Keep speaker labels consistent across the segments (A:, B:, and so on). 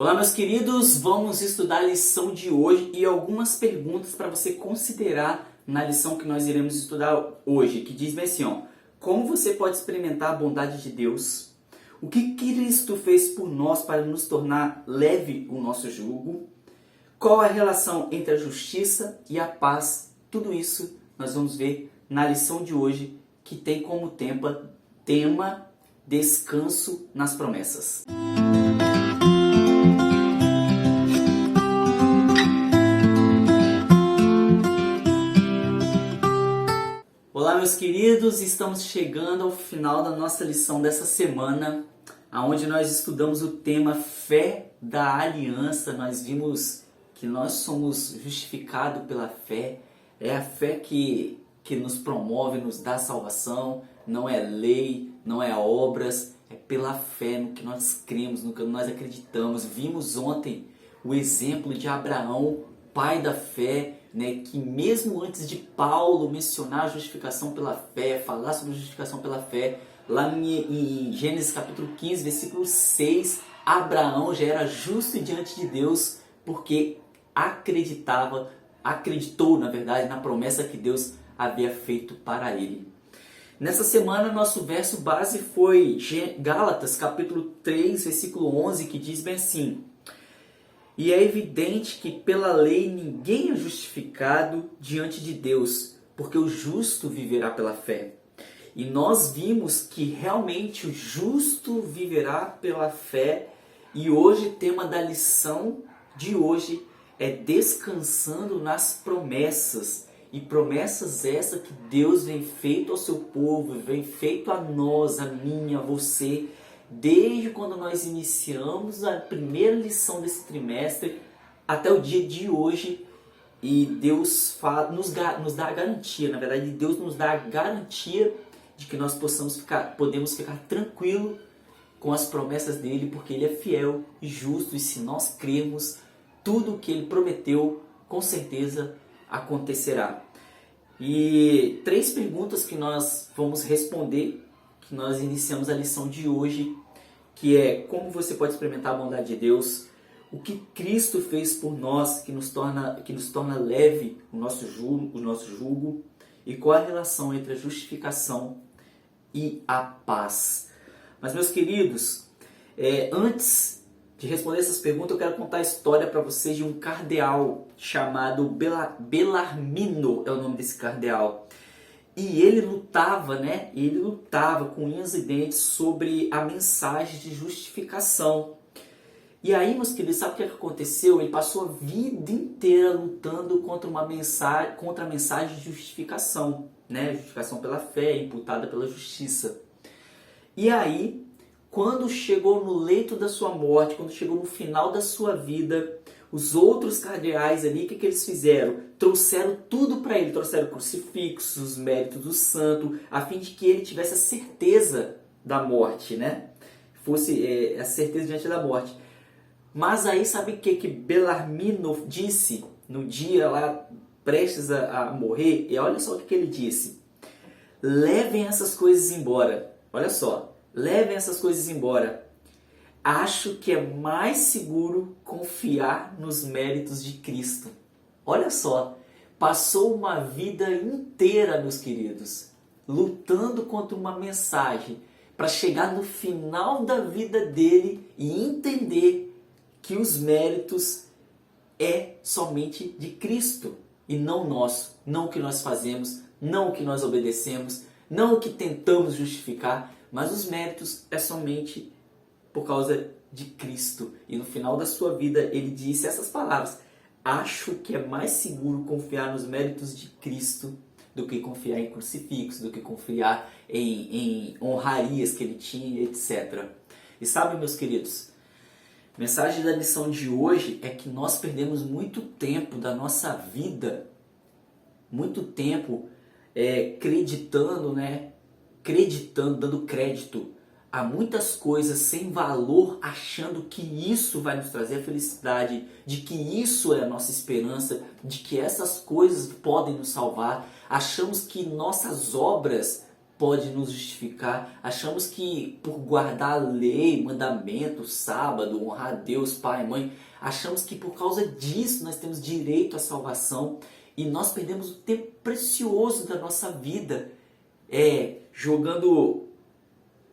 A: Olá, meus queridos, vamos estudar a lição de hoje e algumas perguntas para você considerar na lição que nós iremos estudar hoje, que diz bem assim, como você pode experimentar a bondade de Deus? O que Cristo fez por nós para nos tornar leve o nosso jugo? Qual a relação entre a justiça e a paz? Tudo isso nós vamos ver na lição de hoje, que tem como tema descanso nas promessas. Olá, meus queridos, estamos chegando ao final da nossa lição dessa semana, onde nós estudamos o tema fé da aliança. Nós vimos que nós somos justificados pela fé, é a fé que nos promove, nos dá salvação, não é lei, não é obras, é pela fé no que nós cremos, no que nós acreditamos. Vimos ontem o exemplo de Abraão, pai da fé, que mesmo antes de Paulo mencionar a justificação pela fé, falar sobre a justificação pela fé, lá em Gênesis capítulo 15, versículo 6, Abraão já era justo diante de Deus porque acreditou, na verdade, na promessa que Deus havia feito para ele. Nessa semana, nosso verso base foi Gálatas capítulo 3, versículo 11, que diz bem assim: e é evidente que pela lei ninguém é justificado diante de Deus, porque o justo viverá pela fé. E nós vimos que realmente o justo viverá pela fé. E hoje o tema da lição de hoje é descansando nas promessas. E promessas essas que Deus vem feito ao seu povo, vem feito a nós, a mim, a você, desde quando nós iniciamos a primeira lição desse trimestre até o dia de hoje. E Deus nos dá a garantia, na verdade Deus nos dá a garantia de que nós podemos ficar tranquilo com as promessas dele, porque ele é fiel e justo, e se nós crermos, tudo o que ele prometeu com certeza acontecerá. E 3 perguntas que nós vamos responder, que nós iniciamos a lição de hoje, que é: como você pode experimentar a bondade de Deus? O que Cristo fez por nós, que nos torna leve o nosso jugo? E qual a relação entre a justificação e a paz? Mas, meus queridos, antes de responder essas perguntas, eu quero contar a história para vocês de um cardeal chamado Bellarmino, é o nome desse cardeal. E ele lutava com unhas e dentes sobre a mensagem de justificação. E aí, meus queridos, sabe o que aconteceu? Ele passou a vida inteira lutando contra a mensagem de justificação, justificação pela fé, imputada pela justiça. E aí, quando chegou no leito da sua morte, quando chegou no final da sua vida, os outros cardeais ali, o que eles fizeram? Trouxeram tudo para ele, trouxeram crucifixos, os méritos do santo, a fim de que ele tivesse a certeza da morte, fosse a certeza diante da morte. Mas aí, sabe o que Bellarmino disse no dia lá, prestes a morrer? E olha só o que ele disse: levem essas coisas embora. Olha só, levem essas coisas embora. Acho que é mais seguro confiar nos méritos de Cristo. Olha só, passou uma vida inteira, meus queridos, lutando contra uma mensagem para chegar no final da vida dele e entender que os méritos é somente de Cristo e não nosso, não o que nós fazemos, não o que nós obedecemos, não o que tentamos justificar, mas os méritos é somente por causa de Cristo. E no final da sua vida ele disse essas palavras: acho que é mais seguro confiar nos méritos de Cristo do que confiar em crucifixos, do que confiar em honrarias que ele tinha, etc. E sabe, meus queridos, a mensagem da lição de hoje é que nós perdemos muito tempo da nossa vida, muito tempo dando crédito a muitas coisas sem valor, achando que isso vai nos trazer a felicidade, de que isso é a nossa esperança, de que essas coisas podem nos salvar. Achamos que nossas obras pode nos justificar. Achamos que por guardar a lei, mandamento, sábado, honrar a Deus, pai, mãe, achamos que por causa disso nós temos direito à salvação e nós perdemos o tempo precioso da nossa vida jogando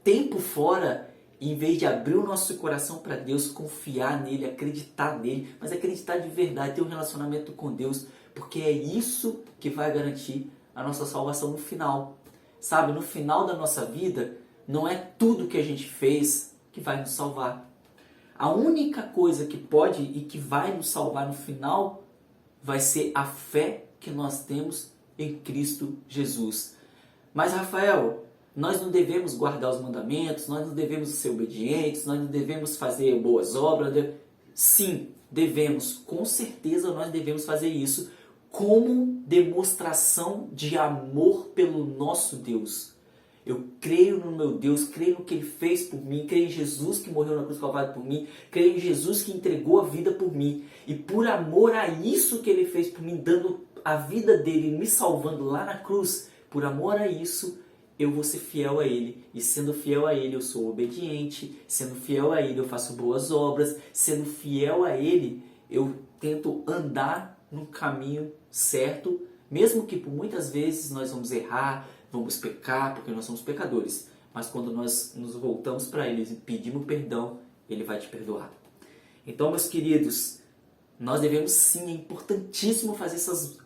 A: tempo fora, em vez de abrir o nosso coração para Deus, confiar nele, acreditar nele, mas acreditar de verdade, ter um relacionamento com Deus, porque é isso que vai garantir a nossa salvação no final. Sabe, no final da nossa vida, não é tudo que a gente fez que vai nos salvar. A única coisa que pode e que vai nos salvar no final vai ser a fé que nós temos em Cristo Jesus. Mas, Rafael, nós não devemos guardar os mandamentos, nós não devemos ser obedientes, nós não devemos fazer boas obras. Sim, devemos, com certeza nós devemos fazer isso como demonstração de amor pelo nosso Deus. Eu creio no meu Deus, creio no que Ele fez por mim, creio em Jesus que morreu na cruz do Calvário por mim, creio em Jesus que entregou a vida por mim. E por amor a isso que Ele fez por mim, dando a vida dele, me salvando lá na cruz, por amor a isso, eu vou ser fiel a Ele. E sendo fiel a Ele, eu sou obediente. Sendo fiel a Ele, eu faço boas obras. Sendo fiel a Ele, eu tento andar no caminho certo, mesmo que por muitas vezes nós vamos errar, vamos pecar, porque nós somos pecadores. Mas quando nós nos voltamos para Ele e pedimos perdão, Ele vai te perdoar. Então, meus queridos, nós devemos sim, é importantíssimo fazer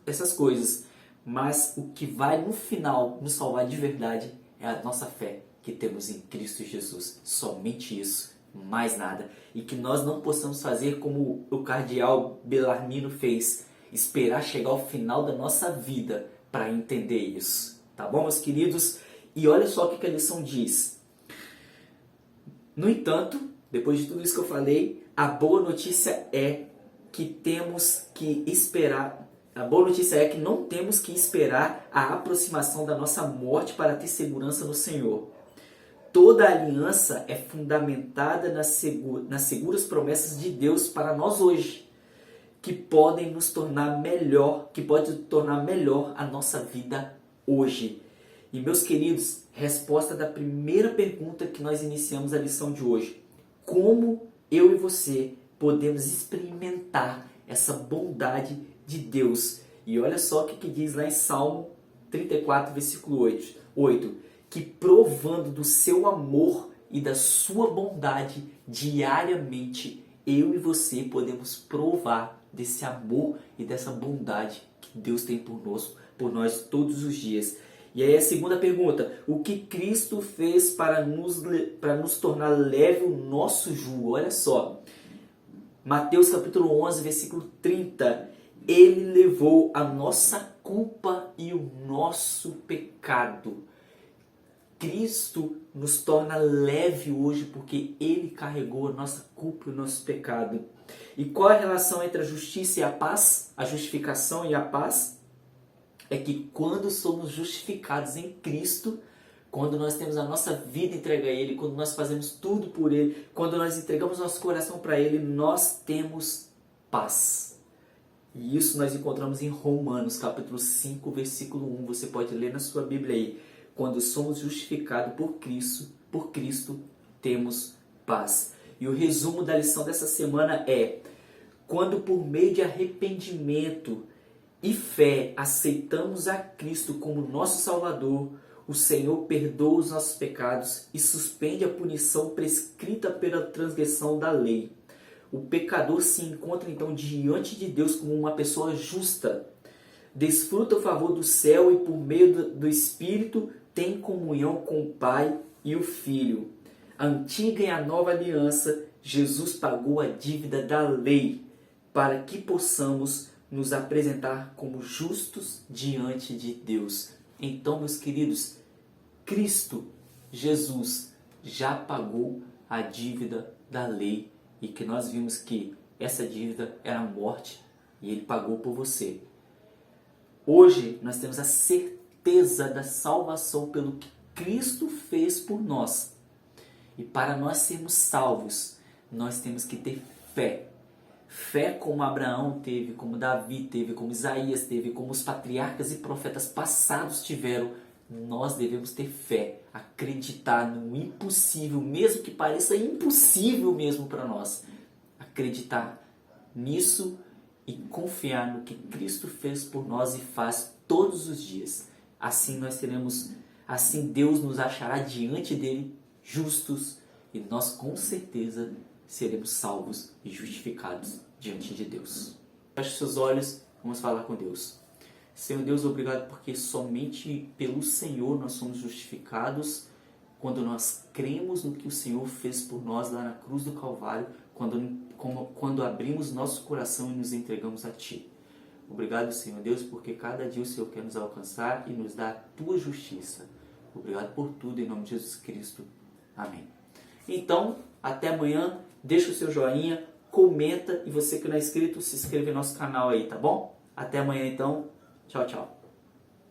A: essas coisas. Mas o que vai no final nos salvar de verdade é a nossa fé que temos em Cristo Jesus. Somente isso, mais nada. E que nós não possamos fazer como o cardeal Bellarmino fez, esperar chegar ao final da nossa vida para entender isso. Tá bom, meus queridos? E olha só o que a lição diz. No entanto, depois de tudo isso que eu falei, a boa notícia é que temos que esperar. A boa notícia é que não temos que esperar a aproximação da nossa morte para ter segurança no Senhor. Toda aliança é fundamentada nas seguras promessas de Deus para nós hoje, que podem nos tornar melhor, que pode tornar melhor a nossa vida hoje. E meus queridos, resposta da primeira pergunta que nós iniciamos a lição de hoje: como eu e você podemos experimentar essa bondade de Deus? E olha só o que diz lá em Salmo 34, versículo 8, que provando do seu amor e da sua bondade diariamente, eu e você podemos provar desse amor e dessa bondade que Deus tem por nós todos os dias. E aí a segunda pergunta: o que Cristo fez para nos tornar leve o nosso jugo? Olha só, Mateus capítulo 11, versículo 30. Ele levou a nossa culpa e o nosso pecado. Cristo nos torna leve hoje porque Ele carregou a nossa culpa e o nosso pecado. E qual é a relação entre a justiça e a paz? A justificação e a paz? É que quando somos justificados em Cristo, quando nós temos a nossa vida entregue a Ele, quando nós fazemos tudo por Ele, quando nós entregamos nosso coração para Ele, nós temos paz. E isso nós encontramos em Romanos capítulo 5, versículo 1. Você pode ler na sua Bíblia aí. Quando somos justificados por Cristo, temos paz. E o resumo da lição dessa semana é: quando por meio de arrependimento e fé aceitamos a Cristo como nosso Salvador, o Senhor perdoa os nossos pecados e suspende a punição prescrita pela transgressão da lei. O pecador se encontra então diante de Deus como uma pessoa justa, desfruta o favor do céu e por meio do Espírito tem comunhão com o Pai e o Filho. A antiga e a nova aliança, Jesus pagou a dívida da lei para que possamos nos apresentar como justos diante de Deus. Então, meus queridos, Cristo, Jesus, já pagou a dívida da lei e que nós vimos que essa dívida era a morte e Ele pagou por você. Hoje nós temos a certeza da salvação pelo que Cristo fez por nós. E para nós sermos salvos, nós temos que ter fé. Fé como Abraão teve, como Davi teve, como Isaías teve, como os patriarcas e profetas passados tiveram. nós devemos ter fé, acreditar no impossível, mesmo que pareça impossível mesmo para nós. Acreditar nisso e confiar no que Cristo fez por nós e faz todos os dias. Assim assim Deus nos achará diante dele justos e nós com certeza seremos salvos e justificados diante de Deus. Feche seus olhos, vamos falar com Deus. Senhor Deus, obrigado porque somente pelo Senhor nós somos justificados quando nós cremos no que o Senhor fez por nós lá na cruz do Calvário, quando abrimos nosso coração e nos entregamos a Ti. Obrigado, Senhor Deus, porque cada dia o Senhor quer nos alcançar e nos dar a Tua justiça. Obrigado por tudo, em nome de Jesus Cristo. Amém. Então, até amanhã, deixa o seu joinha, comenta e você que não é inscrito, se inscreve no nosso canal aí, tá bom? Até amanhã então, tchau, tchau.